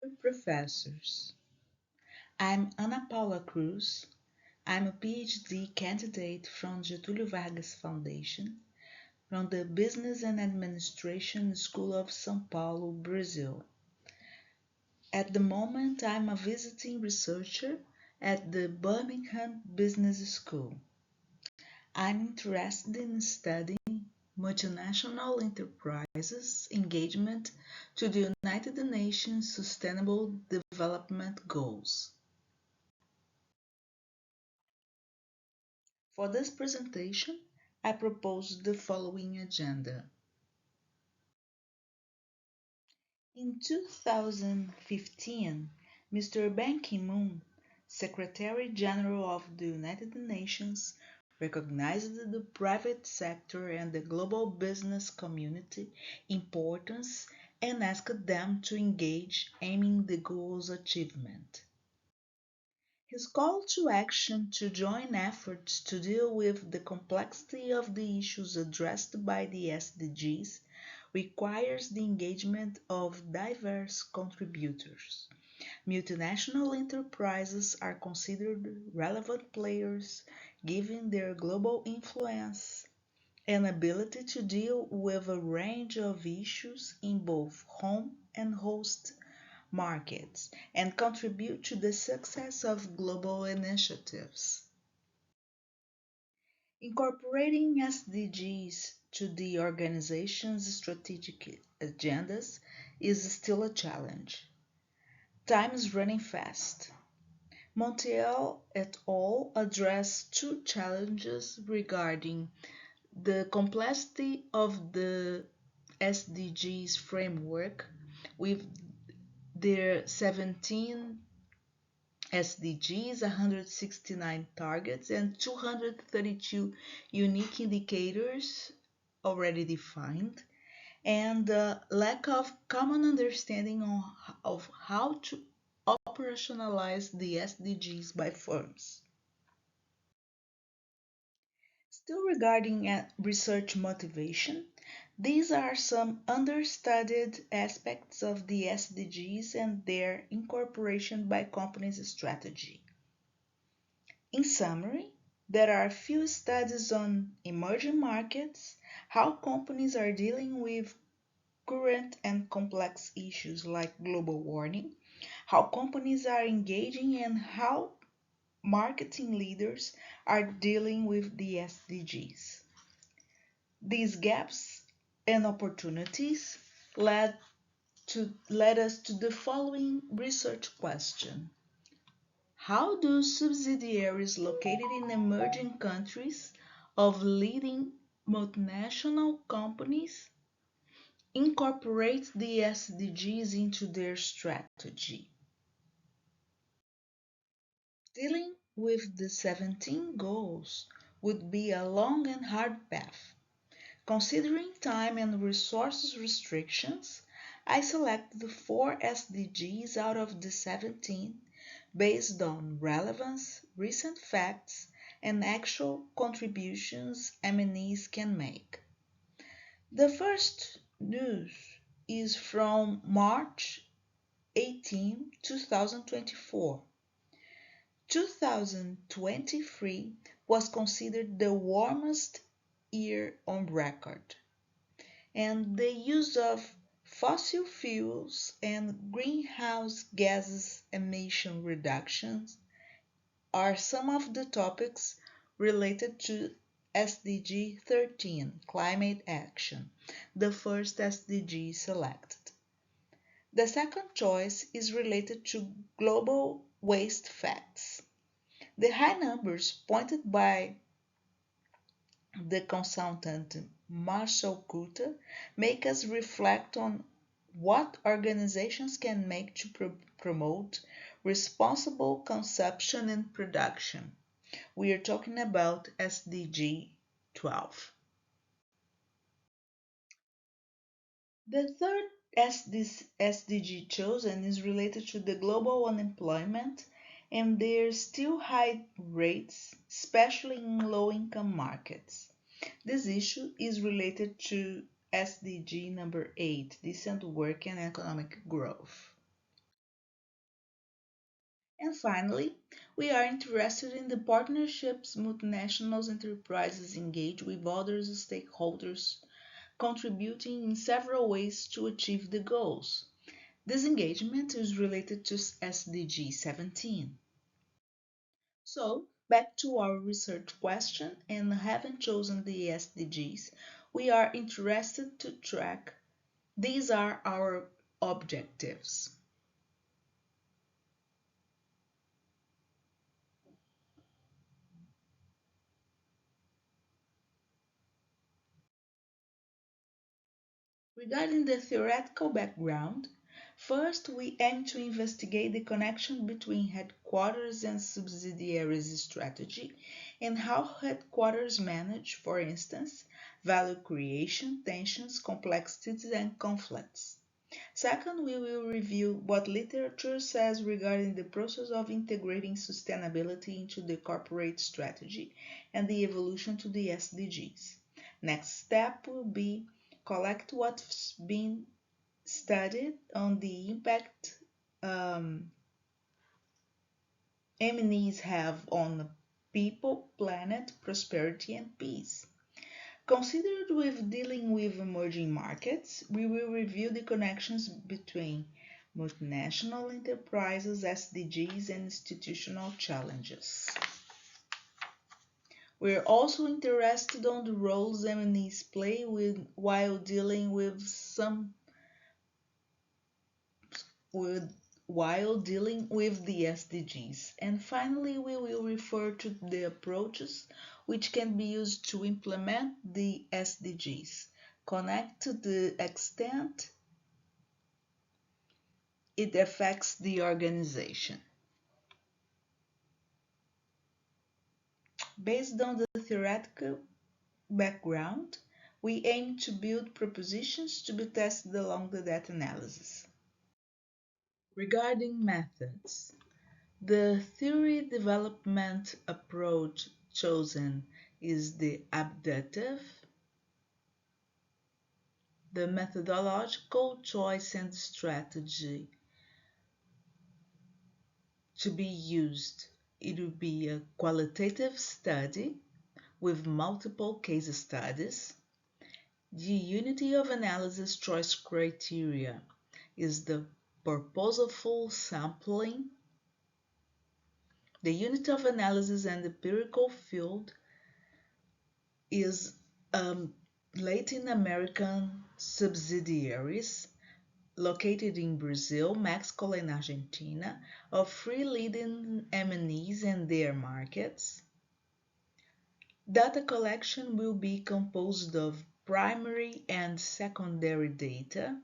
Dear professors, I'm Ana Paula Cruz. I'm a PhD candidate from Getúlio Vargas Foundation from the Business and Administration School of São Paulo, Brazil. At the moment, I'm a visiting researcher at the Birmingham Business School. I'm interested in studying multinational enterprises' engagement to the United Nations Sustainable Development Goals. For this presentation, I propose the following agenda. In 2015, Mr. Ban Ki-moon, Secretary General of the United Nations, recognized the private sector and the global business community importance and asked them to engage aiming the goal's achievement. His call to action to join efforts to deal with the complexity of the issues addressed by the SDGs requires the engagement of diverse contributors. Multinational enterprises are considered relevant players given their global influence and ability to deal with a range of issues in both home and host markets and contribute to the success of global initiatives. Incorporating SDGs to the organization's strategic agendas is still a challenge. Time is running fast. Montiel et al. Address two challenges regarding the complexity of the SDGs framework with their 17 SDGs, 169 targets, and 232 unique indicators already defined, and the lack of common understanding of how to operationalize the SDGs by firms. Still regarding research motivation, these are some understudied aspects of the SDGs and their incorporation by companies' strategy. In summary, there are few studies on emerging markets, how companies are dealing with current and complex issues like global warming, how companies are engaging, and how marketing leaders are dealing with the SDGs. These gaps and opportunities led us to the following research question. How do subsidiaries located in emerging countries of leading multinational companies incorporate the SDGs into their strategy? Dealing with the 17 goals would be a long and hard path. Considering time and resources restrictions, I select the 4 SDGs out of the 17 based on relevance, recent facts, and actual contributions MNEs can make. The first news is from March 18, 2024. 2023 was considered the warmest year on record, and the use of fossil fuels and greenhouse gases emission reductions are some of the topics related to SDG 13, Climate Action, the first SDG selected. The second choice is related to global waste facts. The high numbers pointed by the consultant Marshall Coulter make us reflect on what organizations can make to promote responsible consumption and production. We are talking about SDG 12. The third SDG chosen is related to the global unemployment and their still high rates, especially in low-income markets. This issue is related to SDG number 8, decent work and economic growth. And finally, we are interested in the partnerships multinational enterprises engage with other stakeholders, contributing in several ways to achieve the goals. This engagement is related to SDG 17. So, back to our research question, and having chosen the SDGs, we are interested to track. These are our objectives. Regarding the theoretical background, first we aim to investigate the connection between headquarters and subsidiaries strategy and how headquarters manage, for instance, value creation, tensions, complexities, and conflicts. Second, we will review what literature says regarding the process of integrating sustainability into the corporate strategy and the evolution to the SDGs. Next step will be collect what's been studied on the impact M&Es have on people, planet, prosperity, and peace. Considered with dealing with emerging markets, we will review the connections between multinational enterprises, SDGs, and institutional challenges. We are also interested on the roles M&Es play while dealing with the SDGs. And finally, we will refer to the approaches which can be used to implement the SDGs, connect to the extent it affects the organization. Based on the theoretical background, we aim to build propositions to be tested along the data analysis. Regarding methods, the theory development approach chosen is the abductive. The methodological choice and strategy to be used, it will be a qualitative study with multiple case studies. The unity of analysis choice criteria is the purposeful sampling. The unit of analysis and empirical field is Latin American subsidiaries located in Brazil, Mexico, and Argentina of three leading M&Es and their markets. Data collection will be composed of primary and secondary data.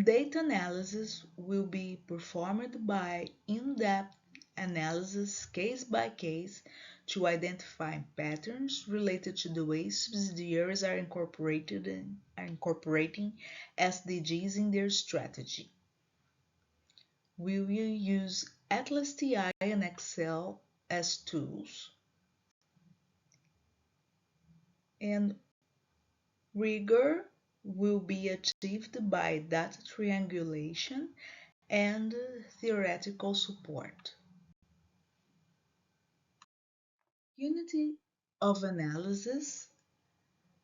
Data analysis will be performed by in-depth analysis case by case to identify patterns related to the way subsidiaries are incorporating SDGs in their strategy. We will use Atlas TI and Excel as tools. And rigor will be achieved by data triangulation and theoretical support. Unity of analysis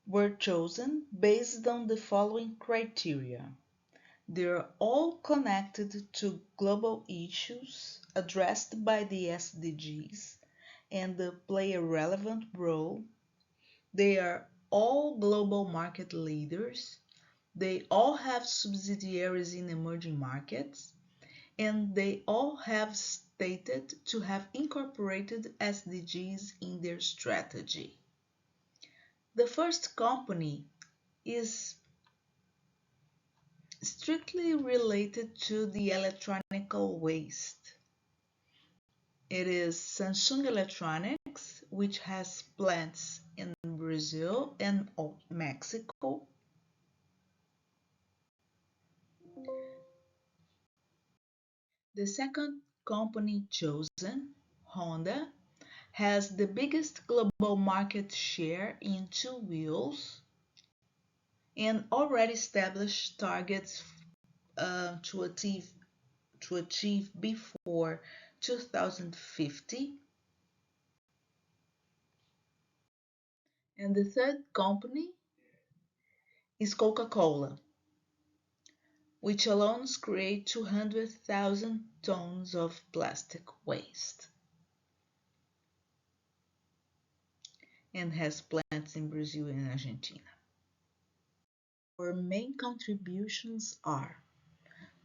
were chosen based on the following criteria. They are all connected to global issues addressed by the SDGs and play a relevant role. They are all global market leaders. They all have subsidiaries in emerging markets, and they all have stated to have incorporated SDGs in their strategy. The first company is strictly related to the electronic waste. It is Samsung Electronics, which has plants in Brazil and Mexico. The second company chosen, Honda, has the biggest global market share in two wheels and already established targets to achieve before 2050. And the third company is Coca-Cola, which alone creates 200,000 tons of plastic waste and has plants in Brazil and Argentina. Our main contributions are: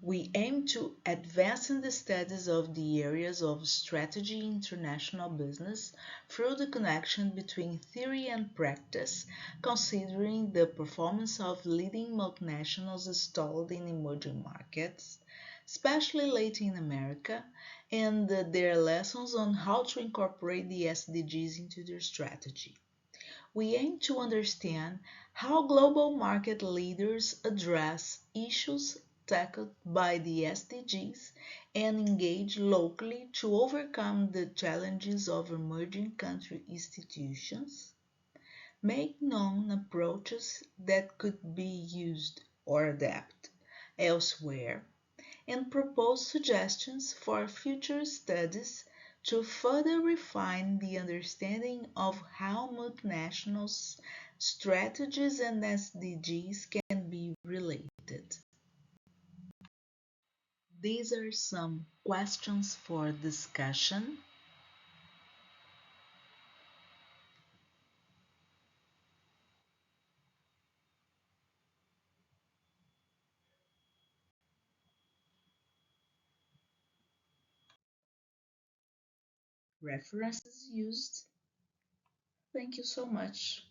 we aim to advance in the studies of the areas of strategy in international business through the connection between theory and practice, considering the performance of leading multinationals installed in emerging markets, especially Latin America, and their lessons on how to incorporate the SDGs into their strategy. We aim to understand how global market leaders address issues tackled by the SDGs and engage locally to overcome the challenges of emerging country institutions, make known approaches that could be used or adapted elsewhere, and propose suggestions for future studies to further refine the understanding of how multinationals' strategies and SDGs can be related. These are some questions for discussion. References used. Thank you so much.